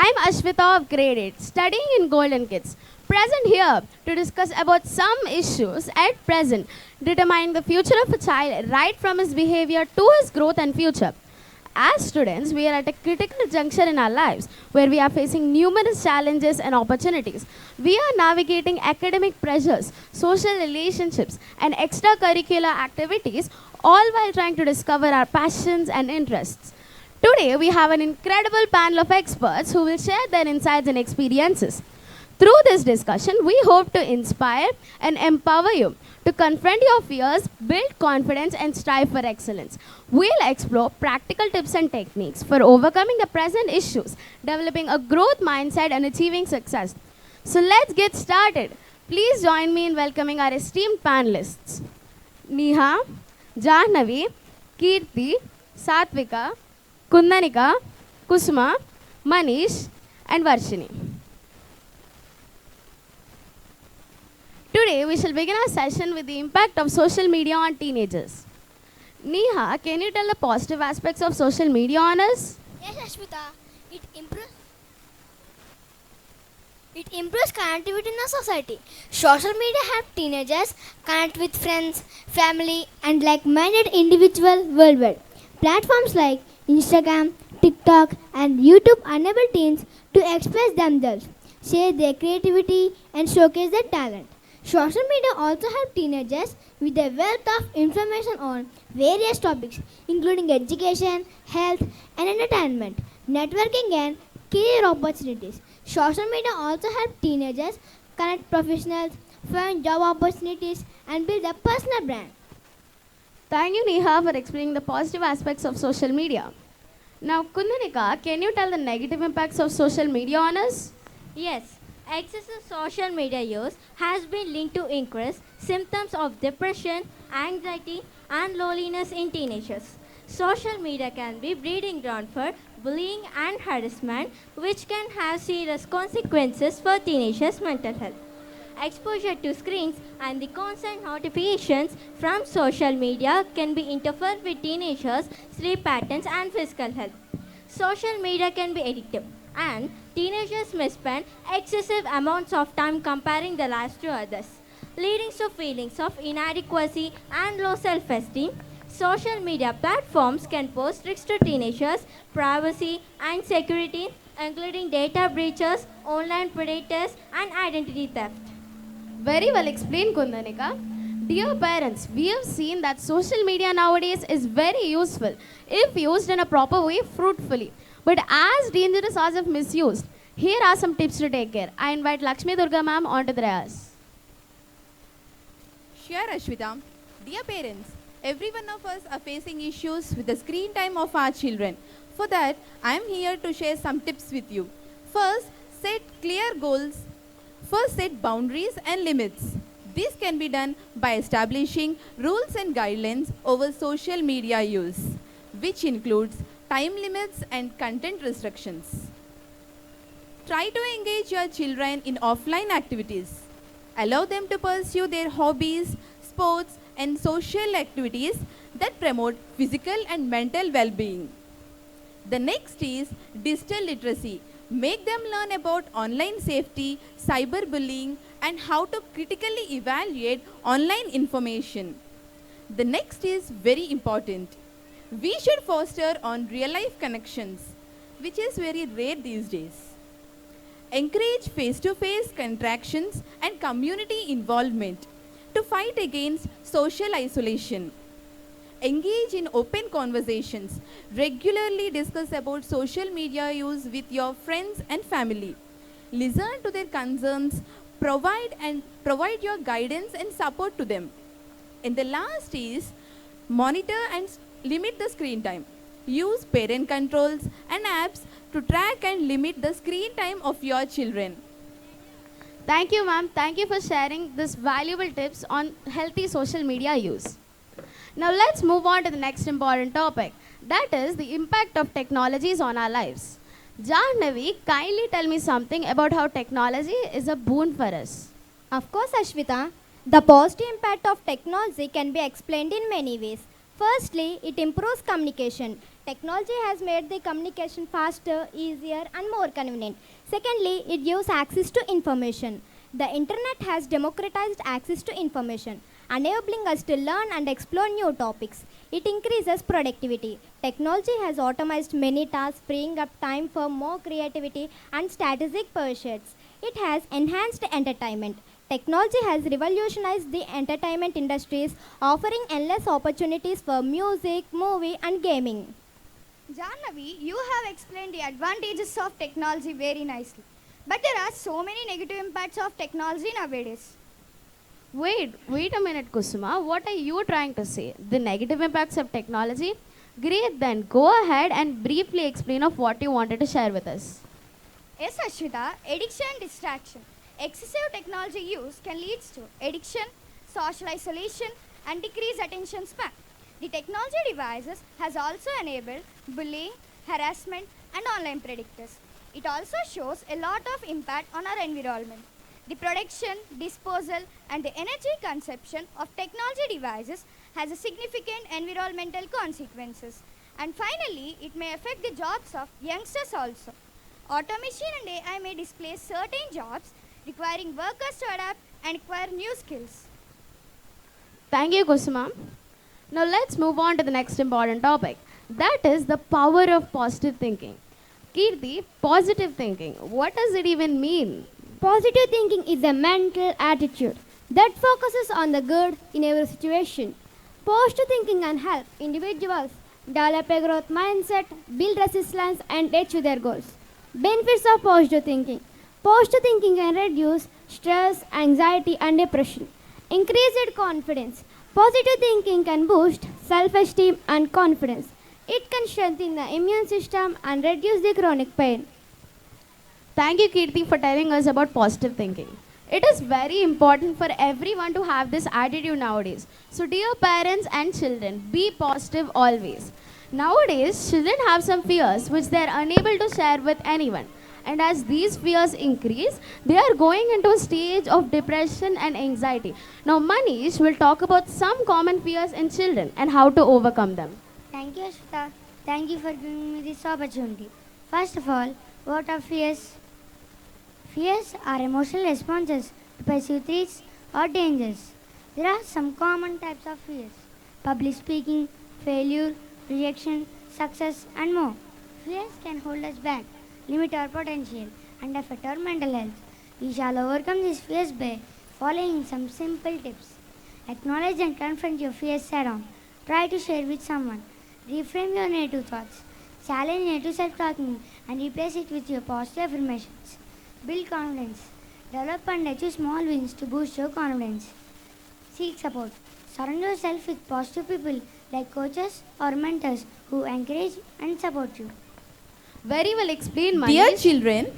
I'm Ashwita of grade 8, studying in Golden Kids, present here to discuss about some issues at present determining the future of a child right from his behavior to his growth and future. As students, we are at a critical juncture in our lives where we are facing numerous challenges and opportunities. We are navigating academic pressures, social relationships, and extracurricular activities, all while trying to discover our passions and interests. Today, we have an incredible panel of experts who will share their insights and experiences. Through this discussion, we hope to inspire and empower you to confront your fears, build confidence, and strive for excellence. We'll explore practical tips and techniques for overcoming the present issues, developing a growth mindset, and achieving success. So let's get started. Please join me in welcoming our esteemed panelists Neha, Jahnavi, Kirti, Satvika, Kundanika, Kusuma, Manish, and Varshini. Today, we shall begin our session with the impact of social media on teenagers. Neha, can you tell the positive aspects of social media on us? Yes, Ashmita. It improves connectivity in the society. Social media help teenagers connect with friends, family, and like-minded individuals worldwide. Platforms like Instagram, TikTok, and YouTube enable teens to express themselves, share their creativity, and showcase their talent. Social media also help teenagers with a wealth of information on various topics, including education, health, and entertainment, networking, and career opportunities. Social media also help teenagers connect professionals, find job opportunities, and build a personal brand. Thank you, Neha, for explaining the positive aspects of social media. Now, Kundanika, can you tell the negative impacts of social media on us? Yes, excessive social media use has been linked to increased symptoms of depression, anxiety, and loneliness in teenagers. Social media can be breeding ground for bullying and harassment, which can have serious consequences for teenagers' mental health. Exposure to screens and the constant notifications from social media can be interfere with teenagers' sleep patterns and physical health. Social media can be addictive, and teenagers may spend excessive amounts of time comparing their lives to others, leading to feelings of inadequacy and low self-esteem. Social media platforms can pose risks to teenagers' privacy and security, including data breaches, online predators, and identity theft. Very well explained, Kundanika. Dear parents, we have seen that social media nowadays is very useful if used in a proper way, fruitfully, but as dangerous as if misused. Here are some tips to take care. I invite Lakshmi Durga ma'am onto the dais. Sure, Ashwita. Dear parents, every one of us are facing issues with the screen time of our children. For that, I am here to share some tips with you. First, set clear goals. First, set boundaries and limits. This can be done by establishing rules and guidelines over social media use, which includes time limits and content restrictions. Try to engage your children in offline activities. Allow them to pursue their hobbies, sports, and social activities that promote physical and mental well-being. The next is digital literacy. Make them learn about online safety, cyberbullying, and how to critically evaluate online information. The next is very important. We should foster on real-life connections, which is very rare these days. Encourage face-to-face interactions and community involvement to fight against social isolation. Engage in open conversations. Regularly discuss about social media use with your friends and family. Listen to their concerns, provide your guidance and support to them. And the last is monitor and limit the screen time. Use parent controls and apps to track and limit the screen time of your children. Thank you, ma'am. Thank you for sharing this valuable tips on healthy social media use. Now let's move on to the next important topic. That is the impact of technologies on our lives. Jahnavi, kindly tell me something about how technology is a boon for us. Of course, Ashwita. The positive impact of technology can be explained in many ways. Firstly, it improves communication. Technology has made the communication faster, easier, and more convenient. Secondly, it gives access to information. The internet has democratized access to information, enabling us to learn and explore new topics. It increases productivity. Technology has automated many tasks, freeing up time for more creativity and strategic pursuits. It has enhanced entertainment. Technology has revolutionized the entertainment industries, offering endless opportunities for music, movie, and gaming. Jannavi, you have explained the advantages of technology very nicely. But there are so many negative impacts of technology nowadays. Wait a minute, Kusuma. What are you trying to say? The negative impacts of technology? Great, then go ahead and briefly explain of what you wanted to share with us. Yes, Ashwita, addiction and distraction. Excessive technology use can lead to addiction, social isolation, and decreased attention span. The technology devices has also enabled bullying, harassment, and online predators. It also shows a lot of impact on our environment. The production, disposal, and the energy consumption of technology devices has a significant environmental consequences. And finally, it may affect the jobs of youngsters also. Automation and AI may displace certain jobs, requiring workers to adapt and acquire new skills. Thank you, Kusuma. Now let's move on to the next important topic. That is the power of positive thinking. Kirti, positive thinking. What does it even mean? Positive thinking is a mental attitude that focuses on the good in every situation. Positive thinking can help individuals develop a growth mindset, build resilience, and achieve their goals. Benefits of positive thinking. Positive thinking can reduce stress, anxiety, and depression. Increased confidence. Positive thinking can boost self-esteem and confidence. It can strengthen the immune system and reduce the chronic pain. Thank you, Kirti, for telling us about positive thinking. It is very important for everyone to have this attitude nowadays. So, dear parents and children, be positive always. Nowadays, children have some fears which they are unable to share with anyone. And as these fears increase, they are going into a stage of depression and anxiety. Now, Manish will talk about some common fears in children and how to overcome them. Thank you, Ashita. Thank you for giving me this opportunity. First of all, what are fears? Fears are emotional responses to perceived threats or dangers. There are some common types of fears: public speaking, failure, rejection, success, and more. Fears can hold us back, limit our potential, and affect our mental health. We shall overcome these fears by following some simple tips. Acknowledge and confront your fears head on. Try to share with someone. Reframe your negative thoughts. Challenge negative self-talking and replace it with your positive affirmations. Build confidence. Develop and achieve small wins to boost your confidence. Seek support. Surround yourself with positive people like coaches or mentors who encourage and support you. Very well explained, Manish. Dear children,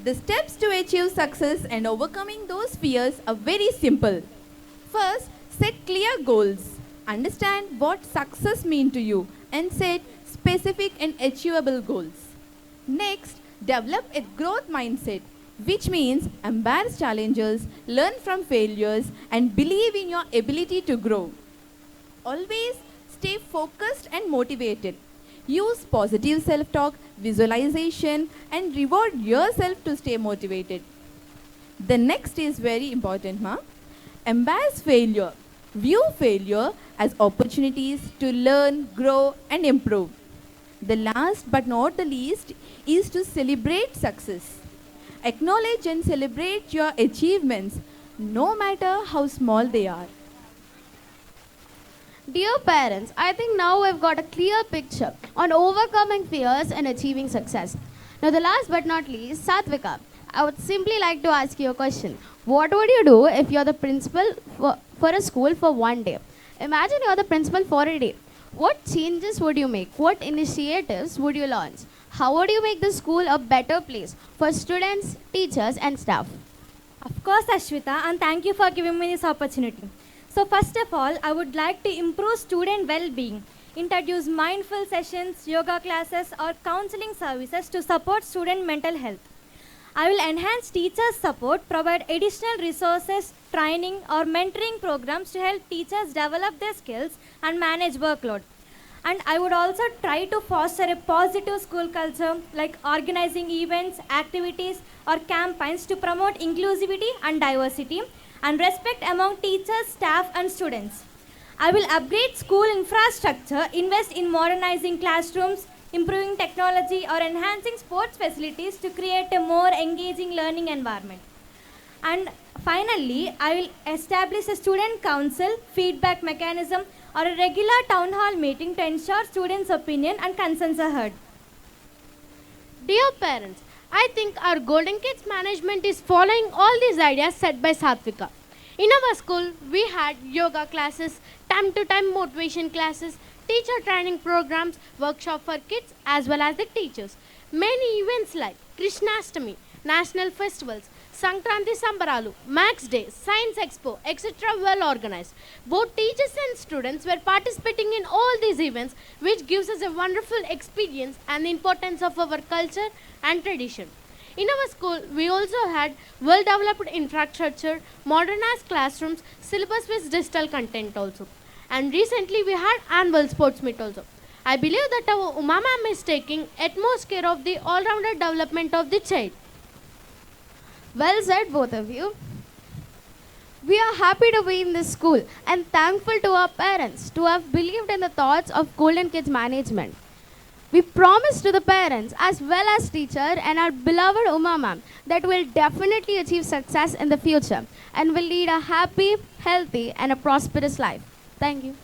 the steps to achieve success and overcoming those fears are very simple. First, set clear goals. Understand what success means to you and set specific and achievable goals. Next, develop a growth mindset, which means embrace challenges, learn from failures, and believe in your ability to grow. Always stay focused and motivated. Use positive self-talk, visualization, and reward yourself to stay motivated. The next is very important, Embrace failure. View failure as opportunities to learn, grow, and improve. The last but not the least is to celebrate success. Acknowledge and celebrate your achievements, no matter how small they are. Dear parents, I think now we've got a clear picture on overcoming fears and achieving success. Now, the last but not least, Satvika, I would simply like to ask you a question. What would you do if you're the principal for a school for one day? Imagine you're the principal for a day. What changes would you make? What initiatives would you launch? How would you make the school a better place for students, teachers, and staff? Of course, Ashwita, and thank you for giving me this opportunity. So first of all, I would like to improve student well-being, introduce mindful sessions, yoga classes, or counseling services to support student mental health. I will enhance teachers' support, provide additional resources, training, or mentoring programs to help teachers develop their skills and manage workload. And I would also try to foster a positive school culture, like organizing events, activities, or campaigns to promote inclusivity and diversity and respect among teachers, staff, and students. I will upgrade school infrastructure, invest in modernizing classrooms, improving technology, or enhancing sports facilities to create a more engaging learning environment. And finally, I will establish a student council, feedback mechanism, or a regular town hall meeting to ensure students' opinion and concerns are heard. Dear parents, I think our Golden Kids management is following all these ideas set by Satvika. In our school, we had yoga classes, time-to-time motivation classes, teacher training programs, workshop for kids as well as the teachers. Many events like Krishnastami, national festivals, Sankranti Sambaralu, Max Day, Science Expo, etc. well organized. Both teachers and students were participating in all these events, which gives us a wonderful experience and the importance of our culture and tradition. In our school, we also had well-developed infrastructure, modernized classrooms, syllabus with digital content also. And recently we had annual sports meet also. I believe that our Uma ma'am is taking utmost care of the all-rounder development of the child. Well said, both of you. We are happy to be in this school and thankful to our parents to have believed in the thoughts of Golden Kids management. We promise to the parents as well as teacher and our beloved Uma ma'am that we'll definitely achieve success in the future and will lead a happy, healthy and a prosperous life. Thank you.